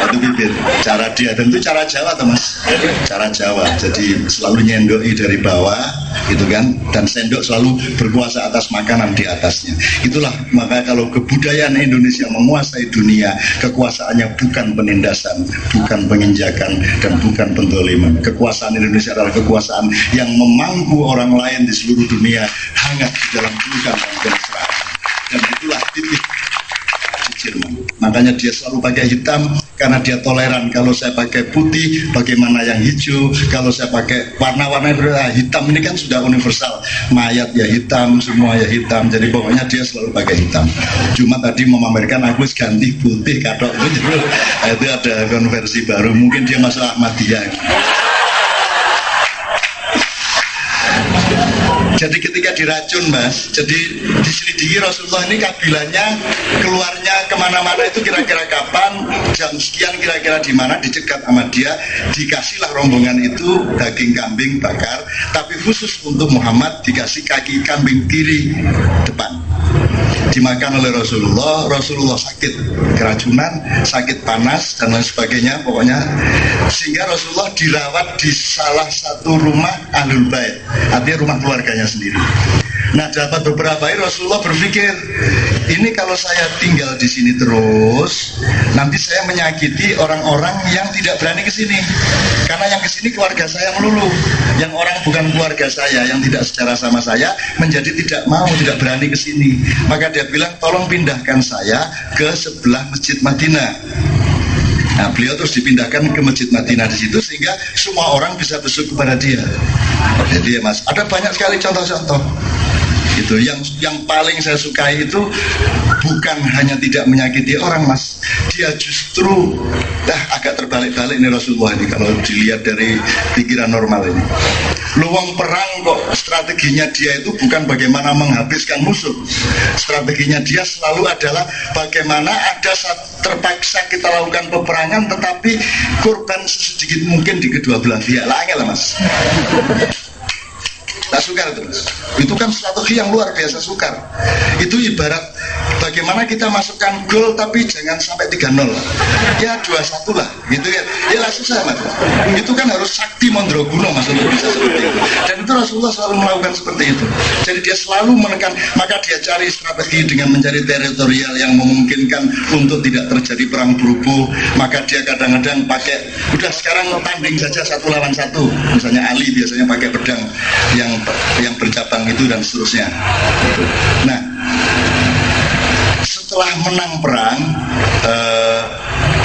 Itu Pipit. Cara dia tentu cara Jawa, Mas. Cara Jawa. Jadi selalu nyendoi dari bawah, gitu kan. Dan sendok selalu berkuasa atas makanan di atasnya. Itulah maka kalau kebudayaan Indonesia menguasai dunia, kekuasaannya bukan penindasan, bukan penginjakan, dan bukan pendoliman. Kekuasaan Indonesia adalah kekuasaan yang memangku orang lain di seluruh dunia hangat di dalam pelukan dan kemesraan. Dan itulah titik di Jerman. Makanya dia selalu pakai hitam karena dia toleran. Kalau saya pakai putih, bagaimana yang hijau? Kalau saya pakai warna-warna hitam, ini kan sudah universal. Mayat ya hitam, semua ya hitam. Jadi pokoknya dia selalu pakai hitam. Cuma tadi memamerkan aku ganti putih katok itu ada konversi baru. Mungkin dia masalah Ahmadiyah. Jadi ketika diracun, Mas, jadi diselidiki Rasulullah ini kabilanya keluarnya kemana-mana itu kira-kira kapan, jam sekian kira-kira di mana, dicegat sama dia, dikasihlah rombongan itu daging kambing bakar, tapi khusus untuk Muhammad dikasih kaki kambing kiri depan. Dimakan oleh Rasulullah, Rasulullah sakit keracunan, sakit panas dan lain sebagainya, pokoknya sehingga Rasulullah dirawat di salah satu rumah Ahlul Bait, artinya rumah keluarganya sendiri. Nah, dapat beberapa hari Rasulullah berpikir, ini kalau saya tinggal di sini terus, nanti saya menyakiti orang-orang yang tidak berani ke sini. Karena yang ke sini keluarga saya melulu, yang orang bukan keluarga saya, yang tidak secara sama saya, menjadi tidak mau, tidak berani ke sini. Maka dia bilang, tolong pindahkan saya ke sebelah Masjid Madinah. Nah, beliau terus dipindahkan ke Masjid Madinah di situ sehingga semua orang bisa besuk kepada dia. Jadi ya, Mas, ada banyak sekali contoh-contoh. Itu yang paling saya sukai itu bukan hanya tidak menyakiti orang, Mas, dia justru agak terbalik-balik nih Rasulullah ini kalau dilihat dari pikiran normal ini. Luang perang kok strateginya dia itu bukan bagaimana menghabiskan musuh, strateginya dia selalu adalah bagaimana ada saat terpaksa kita lakukan peperangan tetapi korban sedikit mungkin di kedua belah pihak. Lah Mas, tak sukar terus. Itu kan strategi yang luar biasa sukar. Itu ibarat bagaimana kita masukkan gol tapi jangan sampai 3-0. Ya 2-1 lah, gitu ya. Ya lah susah, Mas. Itu kan harus sakti Mandraguna, Mas, untuk bisa seperti itu. Dan itu Rasulullah selalu melakukan seperti itu. Jadi dia selalu menekan, maka dia cari strategi dengan mencari teritorial yang memungkinkan untuk tidak terjadi perang berubuh. Maka dia kadang-kadang pakai, udah sekarang tanding saja 1 lawan 1. Misalnya Ali biasanya pakai pedang yang bercabang itu dan seterusnya. Nah, setelah menang perang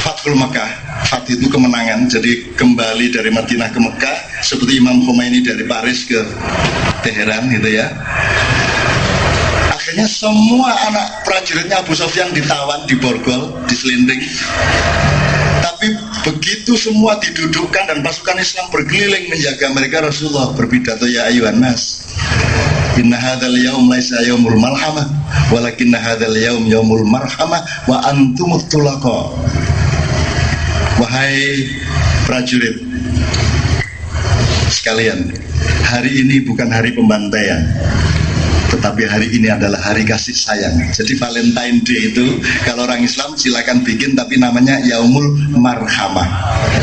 Fathul Makkah, Fath itu kemenangan, jadi kembali dari Madinah ke Mekah seperti Imam Khomeini dari Paris ke Teheran gitu ya. Akhirnya semua anak prajuritnya Abu Sufyan ditawan, diborgol, diselinding. Tapi begitu semua didudukkan dan pasukan Islam berkeliling menjaga mereka, Rasulullah berpidato, ya ayuhan nas, inna hadzal yaum laisa yaumul malhamah walakinna hadzal yaum yaumul marhamah wa antumut tulaqa. Wahai prajurit sekalian, hari ini bukan hari pembantaian, tetapi hari ini adalah hari kasih sayang. Jadi Valentine Day itu kalau orang Islam silakan bikin, tapi namanya Yaumul Marhamah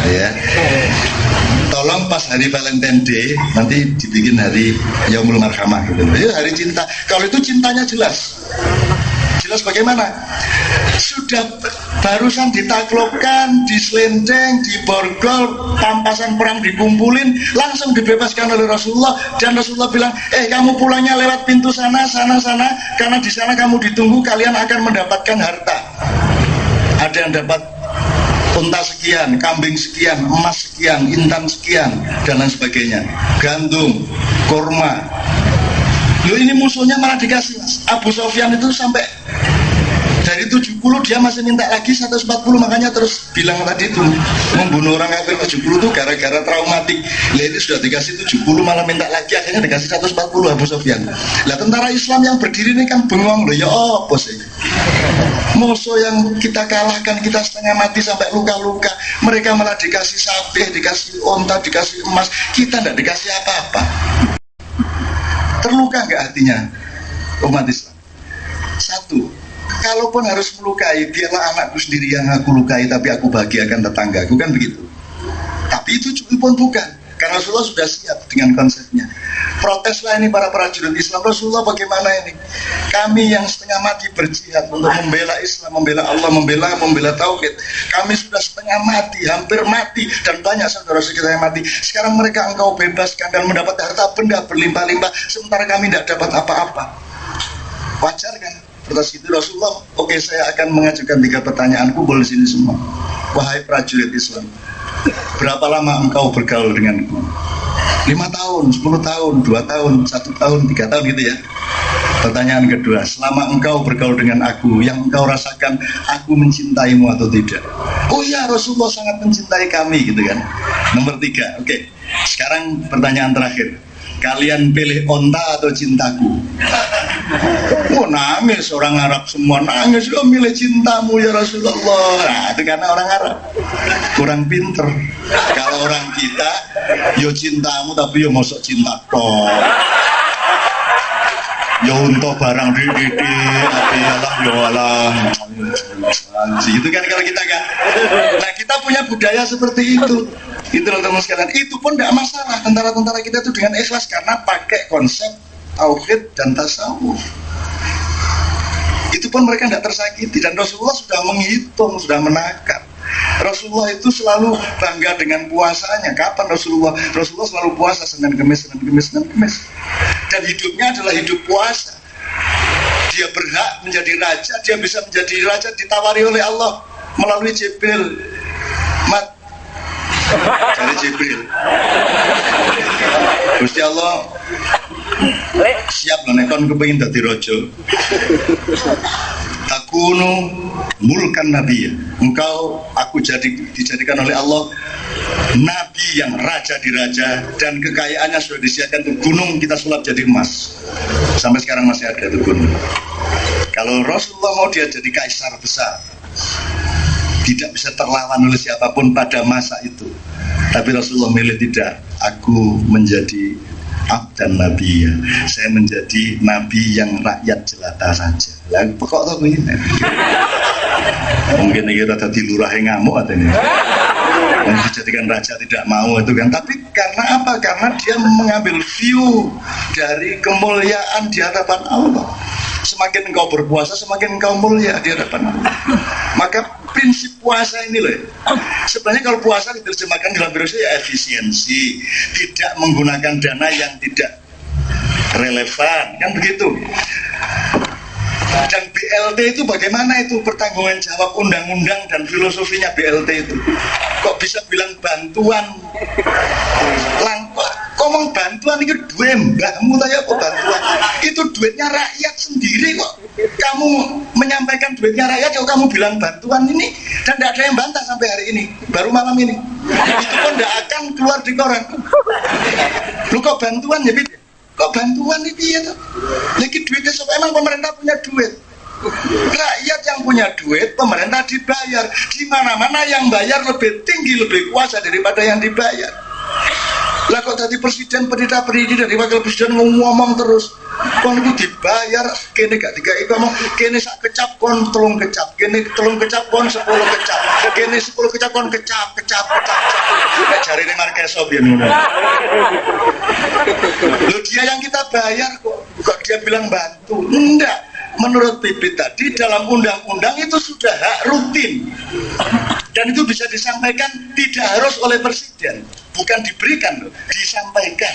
ya. Tolong pas hari Valentine Day nanti dibikin hari Yaumul Marhamah gitu. Ya, hari cinta. Kalau itu cintanya jelas. jelas bagaimana? Sudah barusan ditaklukkan, diselendeng, diborgol, pampasan perang dikumpulin, langsung dibebaskan oleh Rasulullah. Dan Rasulullah bilang, kamu pulangnya lewat pintu sana, karena di sana kamu ditunggu, kalian akan mendapatkan harta. Ada yang dapat unta sekian, kambing sekian, emas sekian, intan sekian, dan lain sebagainya, gandum, kurma. Loh, ini musuhnya malah dikasih, Mas. Abu Sofyan itu sampai dari 70 dia masih minta lagi 140, makanya terus bilang tadi itu membunuh orang kafir 70 itu gara-gara traumatik. Lah itu sudah dikasih 70 malah minta lagi, akhirnya dikasih 140 Abu Sofyan. Lah tentara Islam yang berdiri ini kan bengong loh, ya apa sih? Musuh yang kita kalahkan, kita setengah mati sampai luka-luka, mereka malah dikasih sapi, dikasih onta, dikasih emas, kita tidak dikasih apa-apa. Terluka nggak hatinya umat Islam? Satu, kalaupun harus melukai, biarlah anakku sendiri yang aku lukai, tapi aku bahagiakan tetanggaku, kan begitu. Tapi itu pun bukan, karena Rasulullah sudah siap dengan konsepnya. Proteslah ini para prajurit Islam. Rasulullah bagaimana ini? Kami yang setengah mati berjihad untuk membela Islam, membela Allah, membela tauhid. Kami sudah setengah mati, hampir mati, dan banyak saudara-saudara yang mati. Sekarang mereka engkau bebaskan dan mendapat harta benda berlimpah-limpah, sementara kami tidak dapat apa-apa. Wajar kan? Atas itu Rasulullah, oke, saya akan mengajukan 3 pertanyaan, kumpul di sini semua. Wahai prajurit Islam, berapa lama engkau bergaul denganku? 5 tahun, 10 tahun, 2 tahun, 1 tahun, 3 tahun gitu ya. Pertanyaan kedua, selama engkau bergaul dengan aku, yang engkau rasakan aku mencintaimu atau tidak? Oh iya, Rasulullah sangat mencintai kami gitu kan. Nomor 3, oke. Sekarang pertanyaan terakhir, kalian pilih onta atau cintaku? Oh nangis, orang Arab semua nangis, oh milih cintamu ya Rasulullah. Nah itu karena orang Arab kurang pinter. Kalau orang kita, yo cintamu tapi yo mosok cinta toh, yo untuk barang didik, tapi alah yo alah. Itu kan kalau kita kan. Nah kita punya budaya seperti itu. Itu loh teman sekalian. Itu pun tidak masalah. Tentara-tentara kita itu dengan ikhlas karena pakai konsep tauhid dan tasawuf. Itu pun mereka tidak tersakiti, dan Rasulullah sudah menghitung, sudah menakar. Rasulullah itu selalu bangga dengan puasanya. Kapan Rasulullah? Rasulullah selalu puasa Senin Kemis. Dan hidupnya adalah hidup puasa. Dia berhak menjadi raja, dia bisa menjadi raja ditawari oleh Allah melalui Jibril. Dari Jibril. Gusti Allah siap loh, nekon kepingin dadi raja. Takunu mulkan nabi, engkau aku dijadikan oleh Allah nabi yang raja di raja, dan kekayaannya sudah disediakan tuh gunung, kita sulap jadi emas. Sampai sekarang masih ada tuh gunung. Kalau Rasulullah mau dia jadi kaisar besar, tidak bisa terlawan oleh siapapun pada masa itu. Tapi Rasulullah milih tidak, aku menjadi abdan nabi ya. Saya menjadi nabi yang rakyat jelata saja. Lah pokok to kuwi. Mungkin iki rada dilurahe ngamuk atene. Yang dijadikan raja tidak mau itu kan. Tapi karena apa? Karena dia mengambil view dari kemuliaan di hadapan Allah. Semakin engkau berpuasa, semakin engkau mulia di hadapan Allah. Maka prinsip puasa ini loh. Sebenarnya kalau puasa diterjemahkan dalam bahasa ya efisiensi, tidak menggunakan dana yang tidak relevan, kan begitu. Dan BLT itu bagaimana itu pertanggungjawaban jawab undang-undang dan filosofinya BLT itu? Kok bisa bilang bantuan? Ngomong bantuan itu duit mbahmu tanya kok bantuan? Itu duitnya rakyat sendiri kok. Kamu menyampaikan duitnya rakyat, kalau kamu bilang bantuan ini, dan tidak ada yang bantah sampai hari ini, baru malam ini. Itu pun tidak akan keluar di koran. Lu kok bantuan ya? Kok bantuan ini ya? Lagi duitnya supaya emang pemerintah punya duit. Rakyat yang punya duit, pemerintah dibayar. Di mana-mana yang bayar lebih tinggi, lebih kuasa daripada yang dibayar. Lah kok tadi presiden, pendeta-pendeta dari wakil presiden ngomong terus, kon itu dibayar, kene gak dikai ngomong, kene sak kecap kon 3 kecap, kene 3 kecap kon 10 kecap, kene 10 kecap kon kecap. Nek jarine Markeso piye ngono. Loh dia yang kita bayar kok dia bilang bantu. Enggak. menurut Pipit tadi dalam undang-undang itu sudah hak rutin. Dan itu bisa disampaikan tidak harus oleh presiden, bukan diberikan loh, disampaikan.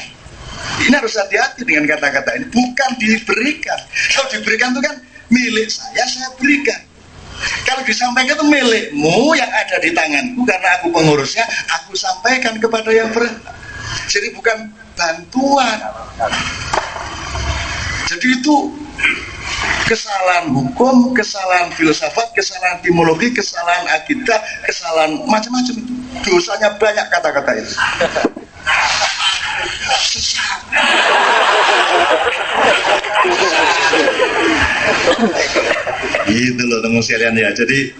Ini harus hati-hati dengan kata-kata ini, bukan diberikan. Kalau diberikan itu kan milik saya berikan. Kalau disampaikan itu milikmu yang ada di tanganku karena aku pengurusnya, aku sampaikan kepada yang berhak. Jadi bukan bantuan. Jadi itu kesalahan hukum, kesalahan filsafat, kesalahan etimologi, kesalahan akidah, kesalahan macam-macam itu. Dosanya banyak kata-kata itu. Gitu loh teman sekalian ya. Jadi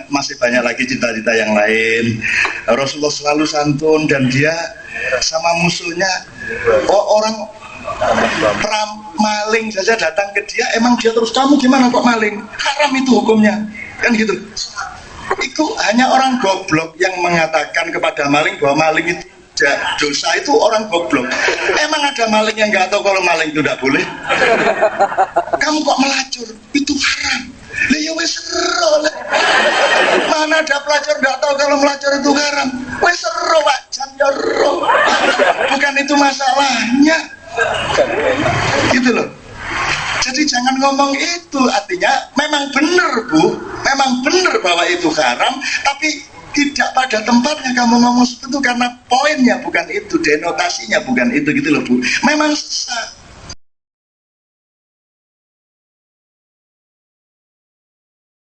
masih banyak lagi cita-cita yang lain. Rasulullah selalu santun dan dia sama musuhnya orang maling saja datang ke dia, emang dia terus, kamu gimana kok maling? Haram itu hukumnya, kan gitu. Itu hanya orang goblok yang mengatakan kepada maling bahwa maling itu dosa, itu orang goblok. Emang ada maling yang nggak tahu kalau maling itu tidak boleh? Kamu kok melacur? Itu haram. Lah ya wes seru lah. Mana ada pelacur nggak tahu kalau melacur itu haram? Wes seru wajan ya roh. Bukan itu masalahnya. Gitu loh. Jadi jangan ngomong itu, artinya memang benar Bu, memang benar bahwa itu haram, tapi tidak pada tempatnya kamu ngomong seperti itu karena poinnya bukan itu, denotasinya bukan itu gitu loh Bu. Memang sesat.